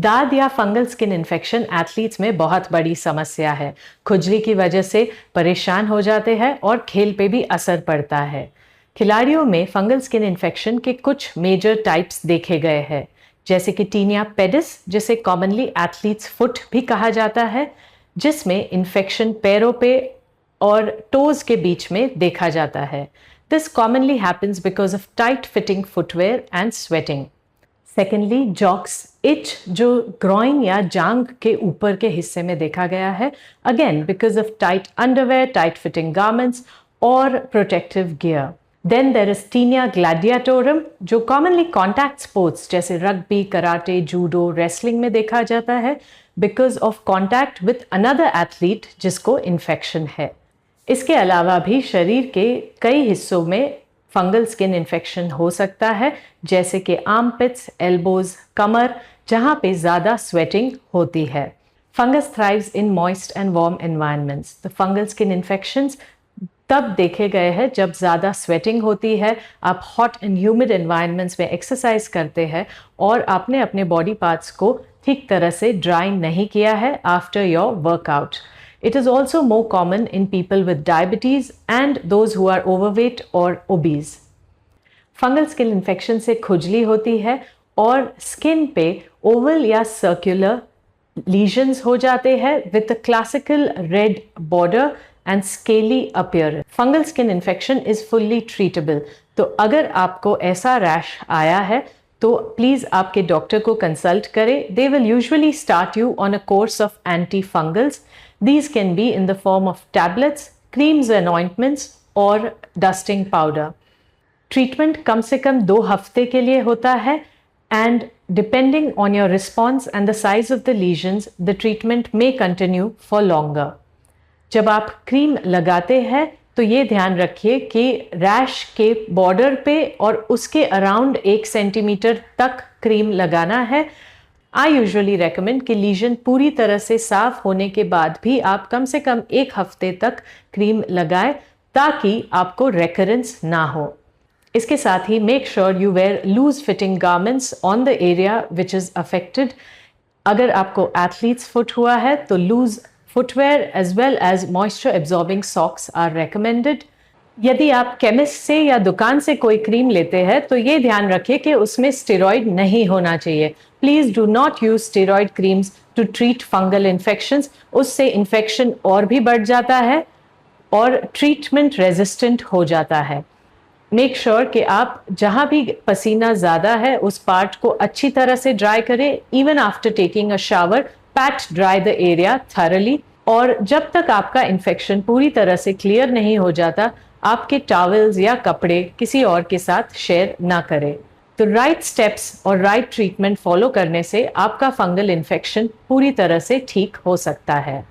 दाद या fungal skin infection athletes में बहुत बड़ी समस्या है। खुजली की वजह से परेशान हो जाते हैं और खेल पे भी असर पड़ता है। खिलाड़ियों में फंगल स्किन इन्फेक्शन के कुछ मेजर टाइप्स देखे गए हैं, जैसे कि टीनिया पेडिस, जिसे कॉमनली एथलीट्स फुट भी कहा जाता है, जिसमें इन्फेक्शन पैरों पे और टोज के बीच में देखा जाता है। This commonly happens because of tight fitting footwear and sweating. Secondly, jock's itch, जो ग्रॉइन या जांग के ऊपर के हिस्से में देखा गया है, again because of tight underwear, tight fitting garments और protective gear. Then there is tinea gladiatorum, जो कॉमनली कॉन्टैक्ट स्पोर्ट्स जैसे रग्बी, कराटे, जूडो, रेसलिंग में देखा जाता है because of contact with another athlete जिसको इन्फेक्शन है। इसके अलावा भी शरीर के कई हिस्सों में फंगल स्किन इन्फेक्शन हो सकता है, जैसे कि आर्मपिट्स, एल्बोज, कमर, जहां पे ज़्यादा स्वेटिंग होती है। Fungus thrives in moist and warm environments. The fungal skin infections तब देखे गए हैं जब ज़्यादा स्वेटिंग होती है, आप हॉट एंड ह्यूमिड एनवायरनमेंट्स में एक्सरसाइज करते हैं और आपने अपने बॉडी पार्ट्स को ठीक तरह से ड्राई नहीं किया है after your workout. It is also more common in people with diabetes and those who are overweight or obese. Fungal skin infection से खुजली होती है और स्किन पे ओवल या सर्कुलर लीजन्स हो जाते हैं with a classical red border and scaly appearance. Fungal skin infection is fully treatable, तो अगर आपको ऐसा रैश आया है तो प्लीज़ आपके डॉक्टर को कंसल्ट करें। They will usually start you on a course of anti fungals. These can be in the form of tablets, creams and ointments or dusting powder. Treatment कम से कम 2 हफ्ते के लिए होता है and depending on your response and the size of the lesions, the treatment may continue for longer. जब आप cream लगाते हैं तो ये ध्यान रखिए कि रैश के बॉर्डर पे और उसके अराउंड 1 सेंटीमीटर तक क्रीम लगाना है। I usually recommend कि लीजन पूरी तरह से साफ होने के बाद भी आप कम से कम 1 हफ्ते तक क्रीम लगाएं ताकि आपको रेकरेंस ना हो। इसके साथ ही make sure you wear loose fitting garments on the area which is affected. अगर आपको एथलीट्स फुट हुआ है तो loose footwear as well as moisture absorbing socks are recommended. यदि आप केमिस्ट से या दुकान से कोई क्रीम लेते हैं तो ये ध्यान रखिए कि उसमें स्टेरॉइड नहीं होना चाहिए। Please do not use steroid creams to treat fungal infections. उससे इन्फेक्शन और भी बढ़ जाता है और ट्रीटमेंट रेजिस्टेंट हो जाता है। मेक श्योर कि आप जहां भी पसीना ज़्यादा है उस पार्ट को अच्छी तरह से ड्राई करें। Even after taking a shower, PAT dry the area thoroughly. और जब तक आपका इन्फेक्शन पूरी तरह से क्लियर नहीं हो जाता, आपके टॉवल्स या कपड़े किसी और के साथ शेयर ना करें। तो राइट स्टेप्स और राइट ट्रीटमेंट फॉलो करने से आपका फंगल इन्फेक्शन पूरी तरह से ठीक हो सकता है।